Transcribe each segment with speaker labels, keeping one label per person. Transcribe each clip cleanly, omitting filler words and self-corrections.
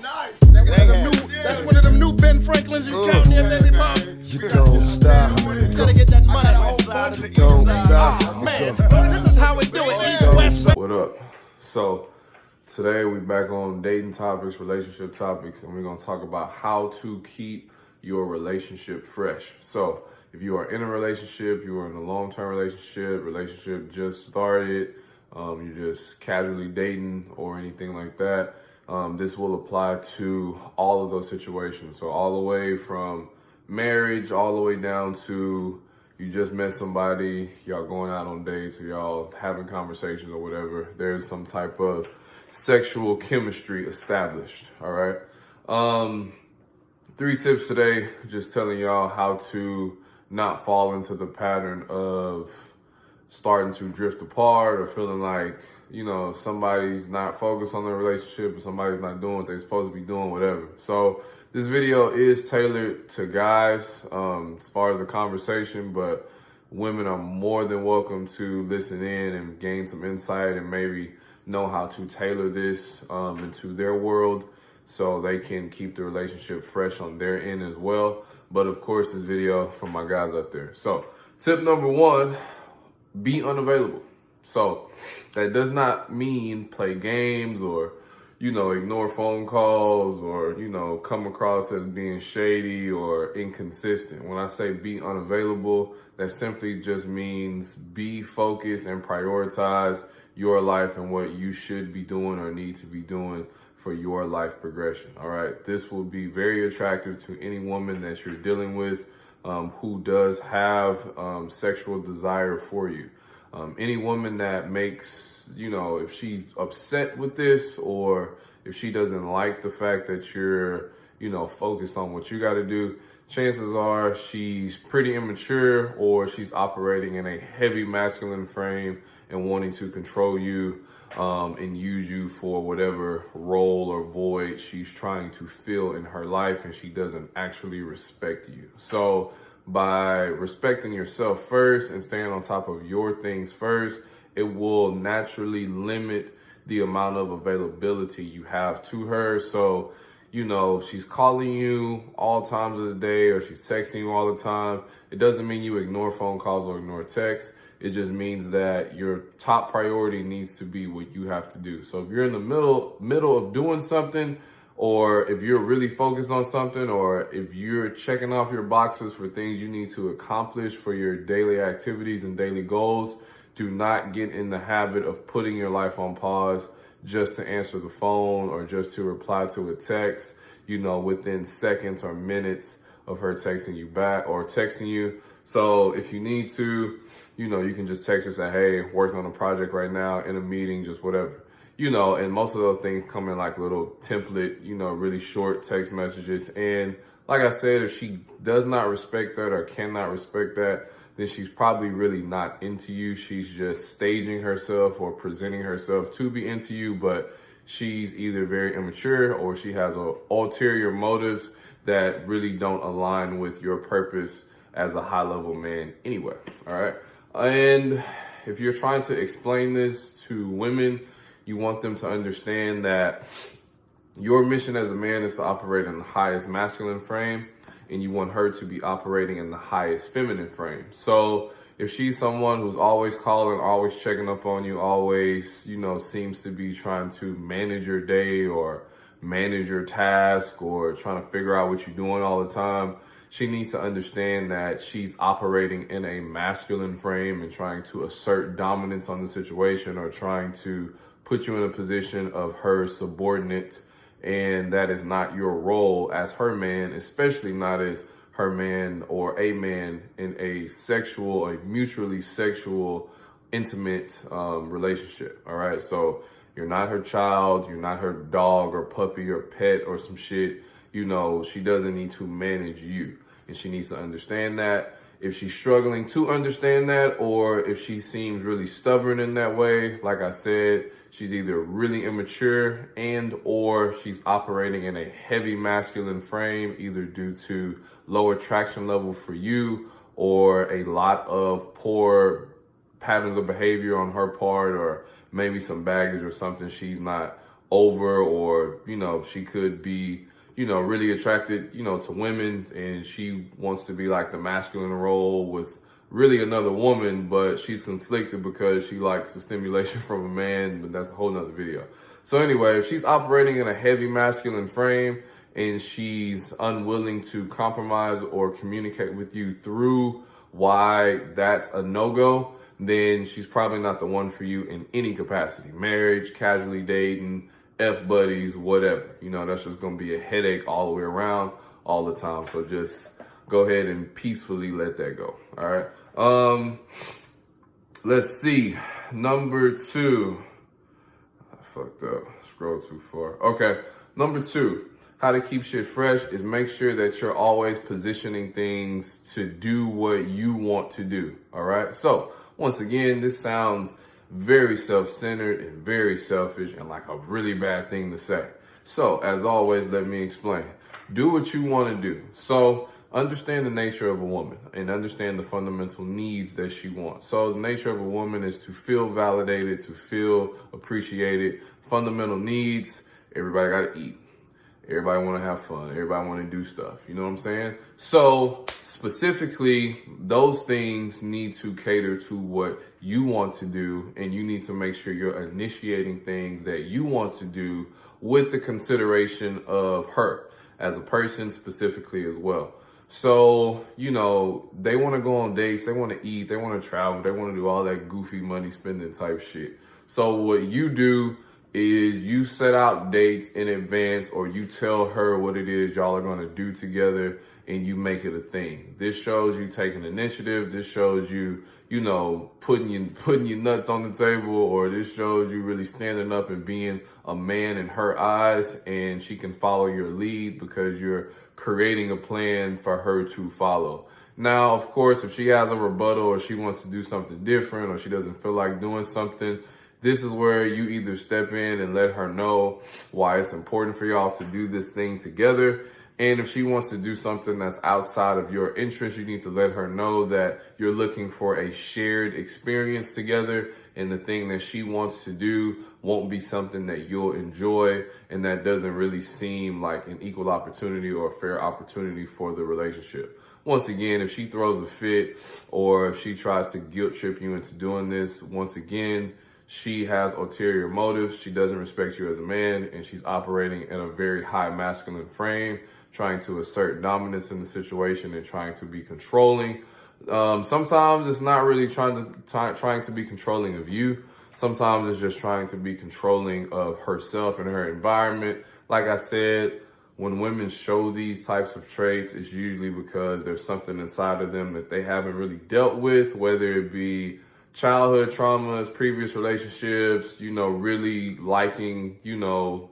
Speaker 1: Nice. That's one of them new Ben Franklins you count there, baby Bob.
Speaker 2: You don't stop.
Speaker 1: Gotta get that money.
Speaker 2: You don't stop.
Speaker 1: Oh man, this is how we do it. East, West.
Speaker 3: What up? So today we back on dating topics, relationship topics, and we're gonna talk about how to keep your relationship fresh. So if you are in a relationship, you are in a long-term relationship just started, you're just casually dating or anything like that, this will apply to all of those situations. So all the way from marriage, all the way down to you just met somebody, y'all going out on dates or y'all having conversations or whatever, there's some type of sexual chemistry established, all right? 3 tips today, just telling y'all how to not fall into the pattern of starting to drift apart or feeling like, you know, somebody's not focused on their relationship or somebody's not doing what they're supposed to be doing, whatever. So this video is tailored to guys as far as the conversation, but women are more than welcome to listen in and gain some insight and maybe know how to tailor this into their world so they can keep the relationship fresh on their end as well. But of course, this video from my guys out there. So tip number 1, be unavailable. So that does not mean play games or, you know, ignore phone calls or, you know, come across as being shady or inconsistent. When I say be unavailable, that simply just means be focused and prioritize your life and what you should be doing or need to be doing for your life progression. All right. This will be very attractive to any woman that you're dealing with who does have sexual desire for you. Any woman that makes, you know, if she's upset with this or if she doesn't like the fact that you're, you know, focused on what you got to do, chances are she's pretty immature or she's operating in a heavy masculine frame and wanting to control you and use you for whatever role or void she's trying to fill in her life, and she doesn't actually respect you. So by respecting yourself first and staying on top of your things first, it will naturally limit the amount of availability you have to her. So, you know, she's calling you all times of the day or she's texting you all the time. It doesn't mean you ignore phone calls or ignore texts. It just means that your top priority needs to be what you have to do. So if you're in the middle of doing something, or if you're really focused on something, or if you're checking off your boxes for things you need to accomplish for your daily activities and daily goals, do not get in the habit of putting your life on pause just to answer the phone or just to reply to a text, you know, within seconds or minutes of her texting you back or texting you. So if you need to, you know, you can just text her, say, hey, working on a project right now, in a meeting, just whatever. You know, and most of those things come in like little template, you know, really short text messages. And like I said, if she does not respect that or cannot respect that, then she's probably really not into you. She's just staging herself or presenting herself to be into you, but she's either very immature or she has ulterior motives that really don't align with your purpose as a high-level man anyway, all right? And if you're trying to explain this to women, you want them to understand that your mission as a man is to operate in the highest masculine frame, and you want her to be operating in the highest feminine frame. So if she's someone who's always calling, always checking up on you, always, you know, seems to be trying to manage your day or manage your task or trying to figure out what you're doing all the time, she needs to understand that she's operating in a masculine frame and trying to assert dominance on the situation or trying to put you in a position of her subordinate, and that is not your role as her man, especially not as her man or a man in a sexual, a mutually sexual, intimate relationship, all right? So you're not her child, you're not her dog or puppy or pet or some shit. You know, she doesn't need to manage you, and she needs to understand that. If she's struggling to understand that, or if she seems really stubborn in that way, like I said, she's either really immature and or she's operating in a heavy masculine frame, either due to low attraction level for you or a lot of poor patterns of behavior on her part, or maybe some baggage or something she's not over, or, you know, she could be, you know, really attracted, you know, to women, and she wants to be like the masculine role with really another woman, but she's conflicted because she likes the stimulation from a man, but that's a whole nother video. So anyway, if she's operating in a heavy masculine frame and she's unwilling to compromise or communicate with you through why that's a no-go, then she's probably not the one for you in any capacity. Marriage, casually dating, F-buddies, whatever. You know, that's just going to be a headache all the way around, all the time. So just go ahead and peacefully let that go. All right. Let's see. Number 2. I fucked up. Scroll too far. Okay. Number 2. How to keep shit fresh is make sure that you're always positioning things to do what you want to do. All right. So once again, this sounds very self-centered and very selfish and like a really bad thing to say. So as always, let me explain. Do what you want to do. So understand the nature of a woman and understand the fundamental needs that she wants. So the nature of a woman is to feel validated, to feel appreciated. Fundamental needs, everybody got to eat. Everybody want to have fun. Everybody want to do stuff. You know what I'm saying? So specifically, those things need to cater to what you want to do, and you need to make sure you're initiating things that you want to do with the consideration of her as a person specifically as well. So, you know, they want to go on dates, they want to eat, they want to travel, they want to do all that goofy money spending type shit. So what you do is you set out dates in advance, or you tell her what it is y'all are going to do together, and you make it a thing. This shows you taking initiative. This shows you, you know, putting your nuts on the table, or this shows you really standing up and being a man in her eyes, and she can follow your lead because you're creating a plan for her to follow. Now, of course, if she has a rebuttal, or she wants to do something different, or she doesn't feel like doing something, this is where you either step in and let her know why it's important for y'all to do this thing together. And if she wants to do something that's outside of your interest, you need to let her know that you're looking for a shared experience together, and the thing that she wants to do won't be something that you'll enjoy, and that doesn't really seem like an equal opportunity or a fair opportunity for the relationship. Once again, if she throws a fit, or if she tries to guilt trip you into doing this, once again, she has ulterior motives. She doesn't respect you as a man, and she's operating in a very high masculine frame, trying to assert dominance in the situation and trying to be controlling. Sometimes it's not really trying to be controlling of you. Sometimes it's just trying to be controlling of herself and her environment. Like I said, when women show these types of traits, it's usually because there's something inside of them that they haven't really dealt with, whether it be childhood traumas, previous relationships, you know, really liking, you know,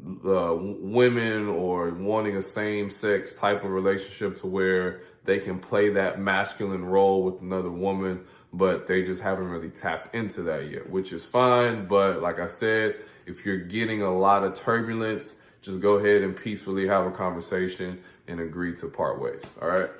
Speaker 3: women, or wanting a same-sex type of relationship to where they can play that masculine role with another woman, but they just haven't really tapped into that yet, which is fine. But like I said, if you're getting a lot of turbulence, just go ahead and peacefully have a conversation and agree to part ways. All right.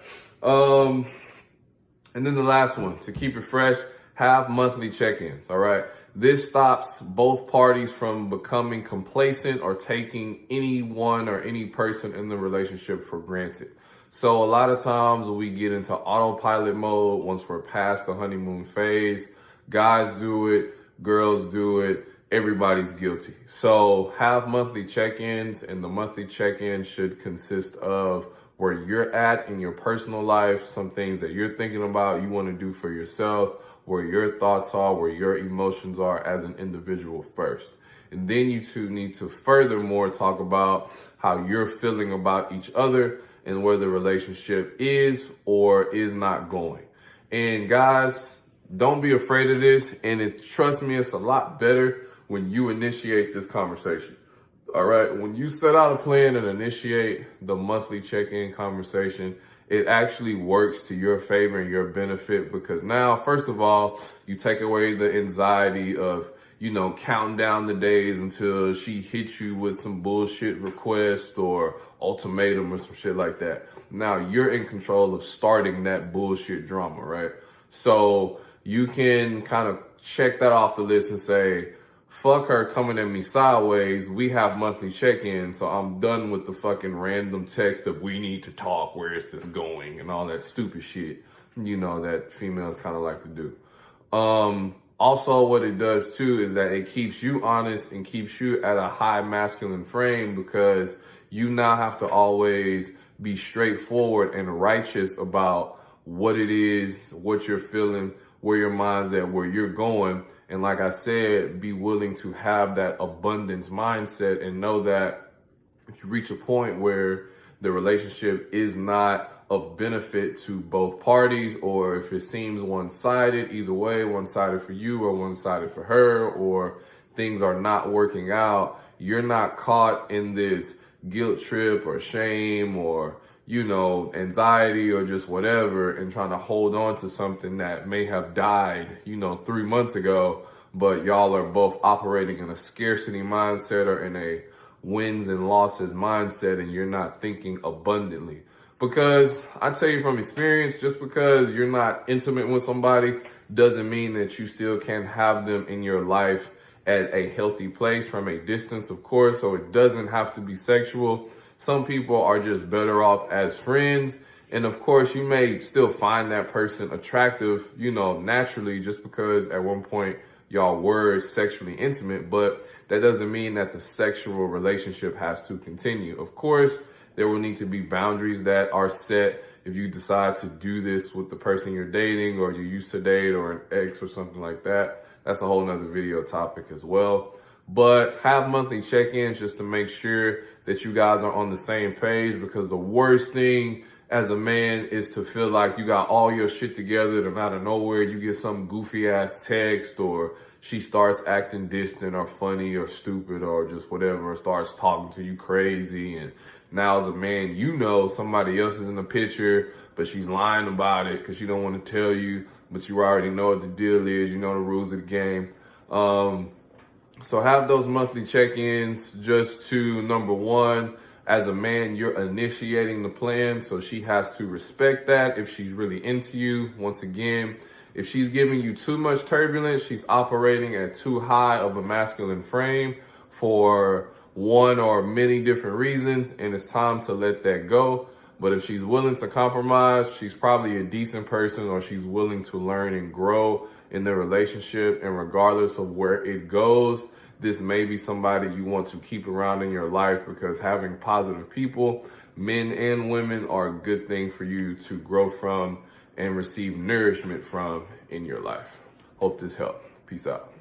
Speaker 3: And then the last one, to keep it fresh, have monthly check-ins. All right. This stops both parties from becoming complacent or taking anyone or any person in the relationship for granted. So a lot of times we get into autopilot mode once we're past the honeymoon phase. Guys do it, girls do it, everybody's guilty. So have monthly check-ins, and the monthly check-in should consist of where you're at in your personal life, some things that you're thinking about, you want to do for yourself, where your thoughts are, where your emotions are as an individual first. And then you two need to furthermore talk about how you're feeling about each other and where the relationship is or is not going. And guys, don't be afraid of this. And trust me, it's a lot better when you initiate this conversation. All right. When you set out a plan and initiate the monthly check-in conversation, it actually works to your favor and your benefit, because now, first of all, you take away the anxiety of, you know, counting down the days until she hits you with some bullshit request or ultimatum or some shit like that. Now you're in control of starting that bullshit drama, right? So you can kind of check that off the list and say, fuck her coming at me sideways. We have monthly check-ins, so I'm done with the fucking random text of we need to talk, where is this going, and all that stupid shit, you know, that females kind of like to do. Also, what it does too is that it keeps you honest and keeps you at a high masculine frame, because you now have to always be straightforward and righteous about what it is, what you're feeling, where your mind's at, where you're going. And like I said, be willing to have that abundance mindset and know that if you reach a point where the relationship is not of benefit to both parties, or if it seems one-sided, either way, one-sided for you or one-sided for her, or things are not working out, you're not caught in this guilt trip or shame or, you know, anxiety or just whatever, and trying to hold on to something that may have died, you know, 3 months ago, but y'all are both operating in a scarcity mindset or in a wins and losses mindset, and you're not thinking abundantly. Because I tell you from experience, just because you're not intimate with somebody doesn't mean that you still can't have them in your life at a healthy place from a distance, of course. So it doesn't have to be sexual. Some people are just better off as friends. And of course, you may still find that person attractive, you know, naturally, just because at one point y'all were sexually intimate, but that doesn't mean that the sexual relationship has to continue. Of course, there will need to be boundaries that are set if you decide to do this with the person you're dating, or you used to date, or an ex or something like that. That's a whole nother video topic as well. But have monthly check-ins just to make sure that you guys are on the same page, because the worst thing as a man is to feel like you got all your shit together, and out of nowhere you get some goofy ass text, or she starts acting distant or funny or stupid or just whatever, or starts talking to you crazy. And now as a man, you know somebody else is in the picture, but she's lying about it because she don't want to tell you, but you already know what the deal is. You know the rules of the game. So have those monthly check-ins just to, number one, as a man, you're initiating the plan, so she has to respect that if she's really into you. Once again, if she's giving you too much turbulence, she's operating at too high of a masculine frame for one or many different reasons, and it's time to let that go. But if she's willing to compromise, she's probably a decent person, or she's willing to learn and grow in the relationship. And regardless of where it goes, this may be somebody you want to keep around in your life, because having positive people, men and women, are a good thing for you to grow from and receive nourishment from in your life. Hope this helped. Peace out.